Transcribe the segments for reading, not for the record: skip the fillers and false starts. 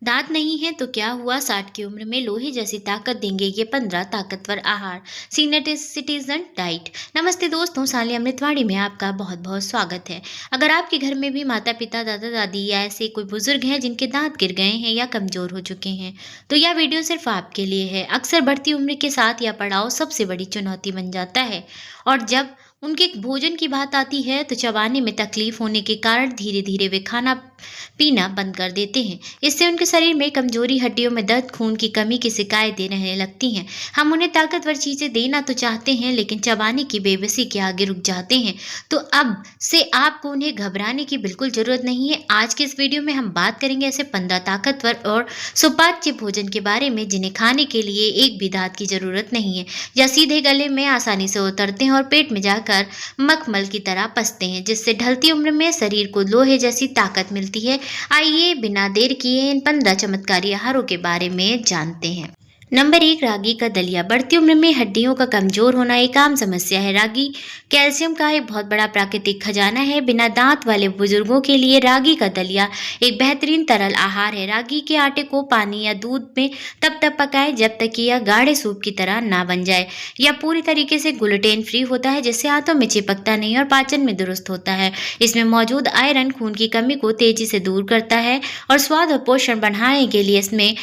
दांत नहीं है तो क्या हुआ, 60 की उम्र में लोहे जैसी ताकत देंगे ये 15 ताकतवर आहार। Senior citizen diet. नमस्ते दोस्तों, साली अमृतवाणी में आपका बहुत बहुत स्वागत है। अगर आपके घर में भी माता पिता, दादा दादी या ऐसे कोई बुजुर्ग हैं जिनके दांत गिर गए हैं या कमजोर हो चुके हैं, तो यह वीडियो सिर्फ आपके लिए है। अक्सर बढ़ती उम्र के साथ यह पड़ाव सबसे बड़ी चुनौती बन जाता है, और जब उनके भोजन की बात आती है तो चबाने में तकलीफ होने के कारण धीरे धीरे वे खाना पीना बंद कर देते हैं। इससे उनके शरीर में कमजोरी, हड्डियों में दर्द, खून की कमी की शिकायतें रहने लगती हैं। हम उन्हें ताकतवर चीजें देना तो चाहते हैं, लेकिन चबाने की बेबसी के आगे रुक जाते हैं। तो अब से आपको उन्हें घबराने की बिल्कुल जरूरत नहीं है। आज के इस वीडियो में हम बात करेंगे ऐसे 15 ताकतवर और सुपाच्य भोजन के बारे में जिन्हें खाने के लिए एक भी दांत की जरूरत नहीं है, या सीधे गले में आसानी से उतरते हैं और पेट में जाकर मखमल की तरह पचते हैं, जिससे ढलती उम्र में शरीर को लोहे जैसी ताकत मिलती है। आइए बिना देर किए इन 15 चमत्कारी आहारों के बारे में जानते हैं। नंबर 1, रागी का दलिया। बढ़ती उम्र में हड्डियों का कमजोर होना एक आम समस्या है। रागी कैल्शियम का एक बहुत बड़ा प्राकृतिक खजाना है। बिना दांत वाले बुजुर्गों के लिए रागी का दलिया एक बेहतरीन तरल आहार है। रागी के आटे को पानी या दूध में तब पकाएं जब तक कि यह गाढ़े सूप की तरह ना बन जाए। यह पूरी तरीके से ग्लूटेन फ्री होता है, जिससे हाथों में चिपकता नहीं और पाचन में दुरुस्त होता है। इसमें मौजूद आयरन खून की कमी को तेजी से दूर करता है, और स्वाद और पोषण बढ़ाने के लिए इसमें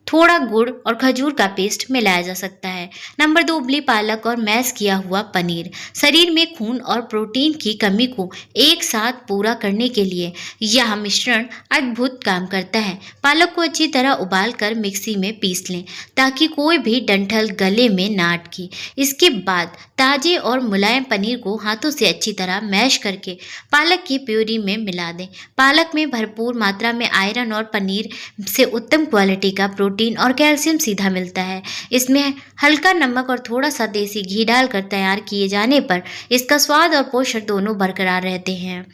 थोड़ा गुड़ और खजूर का पेस्ट मिलाया जा सकता है। नंबर 2, उबली पालक और मैश किया हुआ पनीर। शरीर में खून और प्रोटीन की कमी को एक साथ पूरा करने के लिए यह मिश्रण अद्भुत काम करता है। पालक को अच्छी तरह उबालकर मिक्सी में पीस लें ताकि कोई भी डंठल गले में ना अटके। इसके बाद ताजे और मुलायम पनीर को हाथों से अच्छी तरह मैश करके पालक की प्यूरी में मिला दें। पालक में भरपूर मात्रा में आयरन और पनीर से उत्तम क्वालिटी का प्रोटीन और कैल्शियम सीधा मिलता है। इसमें हल्का नमक और थोड़ा सा देसी घी डालकर तैयार किए जाने पर इसका स्वाद और पोषण दोनों बरकरार रहते हैं।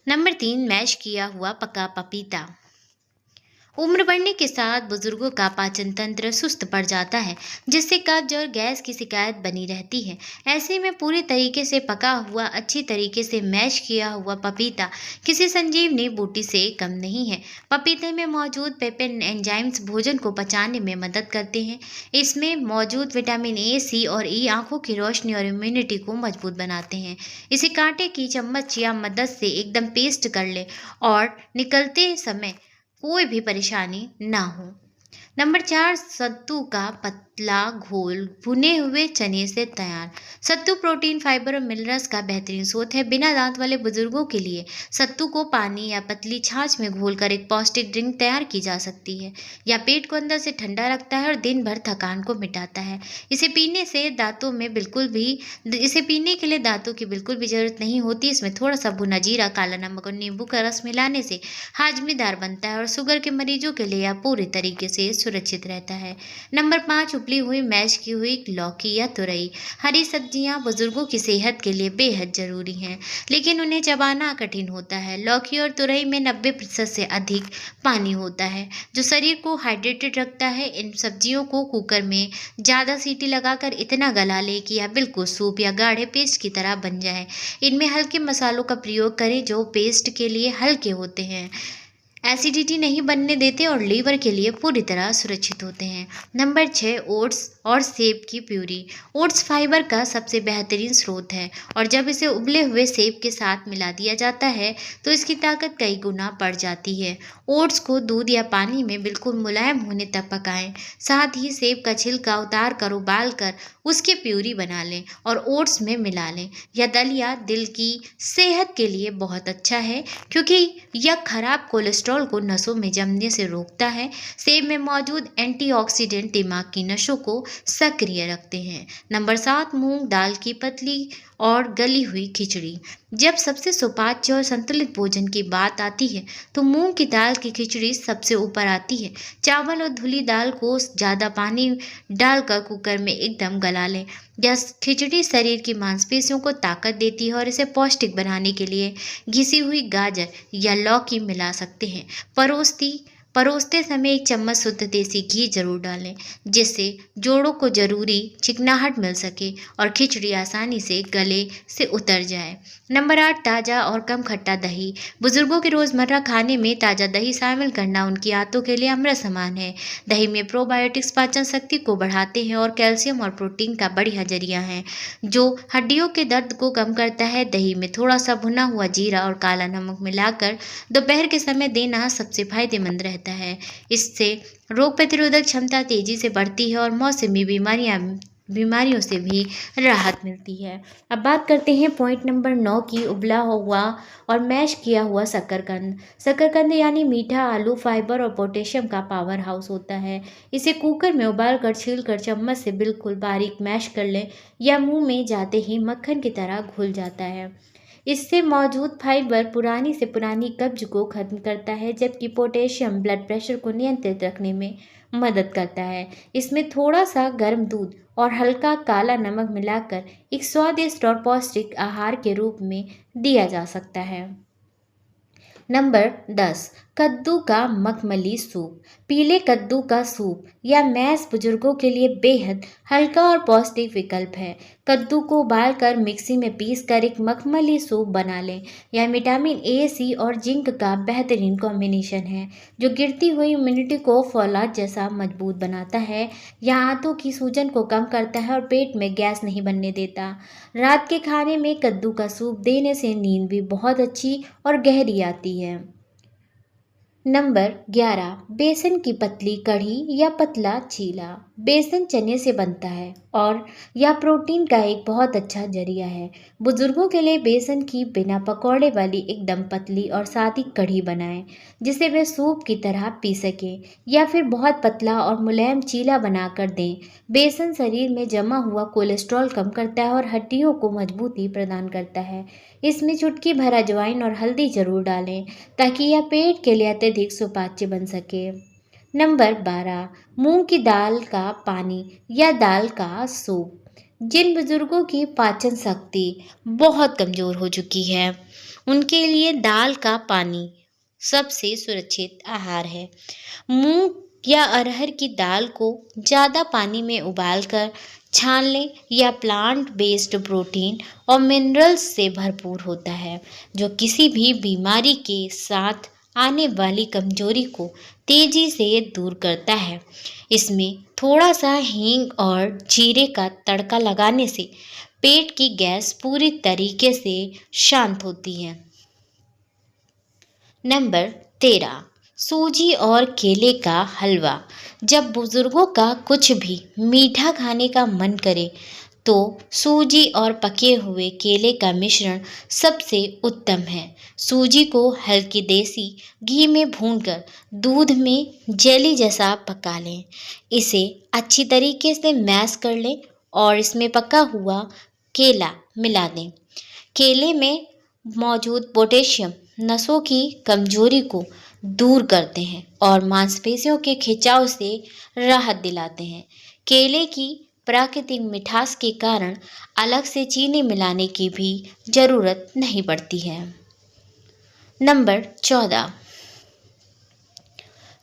नंबर 3, मैश किया हुआ पका पपीता। उम्र बढ़ने के साथ बुजुर्गों का पाचन तंत्र सुस्त पड़ जाता है, जिससे कब्ज और गैस की शिकायत बनी रहती है। ऐसे में पूरी तरीके से पका हुआ, अच्छी तरीके से मैश किया हुआ पपीता किसी संजीवनी बूटी से कम नहीं है। पपीते में मौजूद पेपेन एंजाइम्स भोजन को पचाने में मदद करते हैं। इसमें मौजूद विटामिन ए, सी और ई आंखों की रोशनी और इम्यूनिटी को मजबूत बनाते हैं। इसे कांटे की चम्मच या मदद से एकदम पेस्ट कर लें और निकलते समय कोई भी परेशानी ना हो। नंबर 4, सत्तू का पतला घोल भुने हुए चने से तैयार। सत्तू प्रोटीन, फाइबर और मिनरल्स का बेहतरीन स्रोत है। बिना दांत वाले बुजुर्गों के लिए सत्तू को पानी या पतली छाछ में घोलकर एक पौष्टिक ड्रिंक तैयार की जा सकती है। यह पेट को अंदर से ठंडा रखता है और दिन भर थकान को मिटाता है। इसे पीने के लिए दांतों की बिल्कुल भी जरूरत नहीं होती। इसमें थोड़ा सा भुना जीरा, काला नमक और नींबू का रस मिलाने से हाजमेदार बनता है, और शुगर के मरीजों के लिए यह पूरी तरीके से सुरक्षित रहता है। नंबर 5, उबली हुई मैश की हुई लौकी या तुरई। हरी सब्जियां बुजुर्गों की सेहत के लिए बेहद जरूरी हैं, लेकिन उन्हें चबाना कठिन होता है। लौकी और तुरई में 90% से अधिक पानी होता है, जो शरीर को हाइड्रेटेड रखता है। इन सब्जियों को कुकर में ज़्यादा सीटी लगाकर इतना गला ले कि यह बिल्कुल सूप या गाढ़े पेस्ट की तरह बन जाए। इनमें हल्के मसालों का प्रयोग करें जो पेस्ट के लिए हल्के होते हैं, एसिडिटी नहीं बनने देते और लीवर के लिए पूरी तरह सुरक्षित होते हैं। नंबर 6, ओट्स और सेब की प्यूरी। ओट्स फाइबर का सबसे बेहतरीन स्रोत है, और जब इसे उबले हुए सेब के साथ मिला दिया जाता है तो इसकी ताकत कई गुना बढ़ जाती है। ओट्स को दूध या पानी में बिल्कुल मुलायम होने तक पकाएं। साथ ही सेब का छिलका उतार कर उबाल कर उसकी प्यूरी बना लें और ओट्स में मिला लें। यह दलिया दिल की सेहत के लिए बहुत अच्छा है, क्योंकि यह खराब कोलेस्ट्रॉल को नसों में जमने से रोकता है। सेब में मौजूद एंटीऑक्सीडेंट दिमाग की नसों को सक्रिय रखते हैं। नंबर 7, मूंग दाल की पतली और गली हुई खिचड़ी। जब सबसे सुपाच्य और संतुलित भोजन की बात आती है तो मूंग की दाल की खिचड़ी सबसे ऊपर आती है। चावल और धुली दाल को ज़्यादा पानी डालकर कुकर में एकदम गला लें। यह खिचड़ी शरीर की मांसपेशियों को ताकत देती है, और इसे पौष्टिक बनाने के लिए घिसी हुई गाजर या लौकी मिला सकते हैं। परोसते समय 1 चम्मच शुद्ध देसी घी जरूर डालें, जिससे जोड़ों को जरूरी चिकनाहट मिल सके और खिचड़ी आसानी से गले से उतर जाए। नंबर 8, ताज़ा और कम खट्टा दही। बुजुर्गों के रोज़मर्रा खाने में ताज़ा दही शामिल करना उनकी आंतों के लिए अमृत समान है। दही में प्रोबायोटिक्स पाचन शक्ति को बढ़ाते हैं और कैल्शियम और प्रोटीन का बढ़िया जरिया है, जो हड्डियों के दर्द को कम करता है। दही में थोड़ा सा भुना हुआ जीरा और काला नमक मिलाकर दोपहर के समय देना सबसे फायदेमंद रहता है। इससे रोग प्रतिरोधक क्षमता तेजी से बढ़ती है और मौसमी बीमारियों से भी राहत मिलती है। अब बात करते हैं पॉइंट नंबर 9 की, उबला हुआ और मैश किया हुआ शकरकंद। शकरकंद यानी मीठा आलू फाइबर और पोटेशियम का पावर हाउस होता है। इसे कुकर में उबालकर छीलकर चम्मच से बिल्कुल बारीक मैश कर लें या मुंह में जाते ही मक्खन की तरह घुल जाता है। इससे मौजूद फाइबर पुरानी से पुरानी कब्ज को खत्म करता है, जबकि पोटेशियम ब्लड प्रेशर को नियंत्रित रखने में मदद करता है। इसमें थोड़ा सा गर्म दूध और हल्का काला नमक मिलाकर एक स्वादिष्ट और पौष्टिक आहार के रूप में दिया जा सकता है। नंबर 10, कद्दू का मखमली सूप। पीले कद्दू का सूप या मैश बुजुर्गों के लिए बेहद हल्का और पौष्टिक विकल्प है। कद्दू को उबालकर मिक्सी में पीसकर एक मखमली सूप बना लें। यह विटामिन ए, सी और जिंक का बेहतरीन कॉम्बिनेशन है, जो गिरती हुई इम्यूनिटी को फौलाद जैसा मजबूत बनाता है। यह आंतों की सूजन को कम करता है और पेट में गैस नहीं बनने देता। रात के खाने में कद्दू का सूप देने से नींद भी बहुत अच्छी और गहरी आती है। नंबर 11, बेसन की पतली कढ़ी या पतला चीला। बेसन चने से बनता है और यह प्रोटीन का एक बहुत अच्छा जरिया है। बुजुर्गों के लिए बेसन की बिना पकौड़े वाली एकदम पतली और सादी कढ़ी बनाएं, जिसे वे सूप की तरह पी सकें, या फिर बहुत पतला और मुलायम चीला बनाकर दें। बेसन शरीर में जमा हुआ कोलेस्ट्रॉल कम करता है और हड्डियों को मजबूती प्रदान करता है। इसमें चुटकी भर अजवाइन और हल्दी जरूर डालें, ताकि यह पेट के लिए अत्यधिक सुपाच्य बन सके। नंबर 12, मूंग की दाल का पानी या दाल का सूप। जिन बुजुर्गों की पाचन शक्ति बहुत कमज़ोर हो चुकी है, उनके लिए दाल का पानी सबसे सुरक्षित आहार है। मूंग या अरहर की दाल को ज़्यादा पानी में उबालकर छान लें। यह प्लांट बेस्ड प्रोटीन और मिनरल्स से भरपूर होता है, जो किसी भी बीमारी के साथ आने वाली कमजोरी को तेजी से दूर करता है। इसमें थोड़ा सा हींग और जीरे का तड़का लगाने से पेट की गैस पूरी तरीके से शांत होती है। नंबर 13, सूजी और केले का हलवा। जब बुजुर्गों का कुछ भी मीठा खाने का मन करे, तो सूजी और पके हुए केले का मिश्रण सबसे उत्तम है। सूजी को हल्की देसी घी में भूनकर दूध में जेली जैसा पका लें। इसे अच्छी तरीके से मैश कर लें और इसमें पका हुआ केला मिला दें। केले में मौजूद पोटेशियम नसों की कमजोरी को दूर करते हैं और मांसपेशियों के खिंचाव से राहत दिलाते हैं। केले की प्राकृतिक मिठास के कारण अलग से चीनी मिलाने की भी जरूरत नहीं पड़ती है। नंबर 14,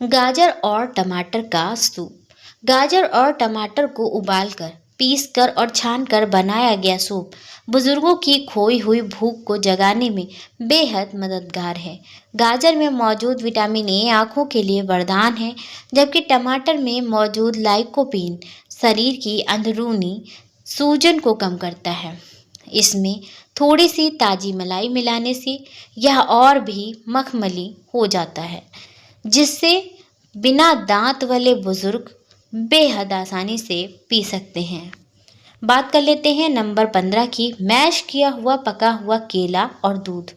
गाजर और टमाटर का सूप। गाजर और टमाटर को उबालकर, पीसकर और छानकर बनाया गया सूप बुजुर्गों की खोई हुई भूख को जगाने में बेहद मददगार है। गाजर में मौजूद विटामिन ए आँखों के लिए वरदान है, जबकि टमाटर में मौजूद लाइकोपीन शरीर की अंदरूनी सूजन को कम करता है। इसमें थोड़ी सी ताज़ी मलाई मिलाने से यह और भी मखमली हो जाता है, जिससे बिना दांत वाले बुजुर्ग बेहद आसानी से पी सकते हैं। बात कर लेते हैं नंबर 15 की, मैश किया हुआ पका हुआ केला और दूध।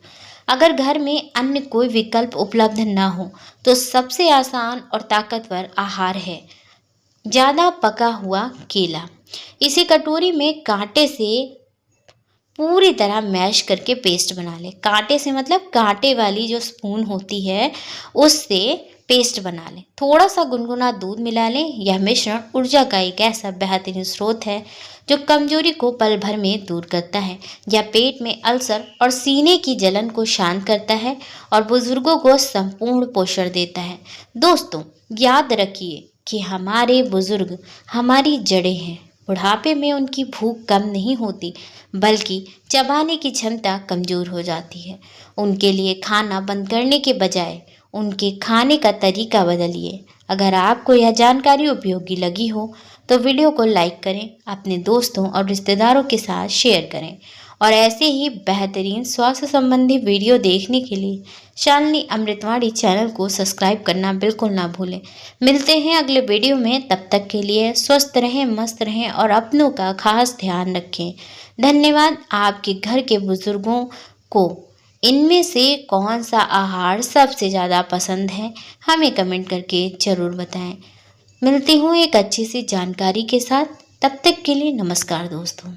अगर घर में अन्य कोई विकल्प उपलब्ध न हो, तो सबसे आसान और ताकतवर आहार है ज़्यादा पका हुआ केला। इसे कटोरी में कांटे से पूरी तरह मैश करके पेस्ट बना लें। कांटे से मतलब कांटे वाली जो स्पून होती है, उससे पेस्ट बना लें। थोड़ा सा गुनगुना दूध मिला लें। यह मिश्रण ऊर्जा का एक ऐसा बेहतरीन स्रोत है जो कमजोरी को पल भर में दूर करता है। यह पेट में अल्सर और सीने की जलन को शांत करता है और बुजुर्गों को संपूर्ण पोषण देता है। दोस्तों, याद रखिए कि हमारे बुजुर्ग हमारी जड़ें हैं। बुढ़ापे में उनकी भूख कम नहीं होती, बल्कि चबाने की क्षमता कमजोर हो जाती है। उनके लिए खाना बंद करने के बजाय उनके खाने का तरीका बदलिए। अगर आपको यह जानकारी उपयोगी लगी हो तो वीडियो को लाइक करें, अपने दोस्तों और रिश्तेदारों के साथ शेयर करें और ऐसे ही बेहतरीन स्वास्थ्य संबंधी वीडियो देखने के लिए शालिनी अमृतवाणी चैनल को सब्सक्राइब करना बिल्कुल ना भूलें। मिलते हैं अगले वीडियो में, तब तक के लिए स्वस्थ रहें, मस्त रहें और अपनों का खास ध्यान रखें। धन्यवाद। आपके घर के बुजुर्गों को इनमें से कौन सा आहार सबसे ज़्यादा पसंद है, हमें कमेंट करके ज़रूर बताएं। मिलती हूँ एक अच्छी सी जानकारी के साथ। तब तक के लिए नमस्कार दोस्तों।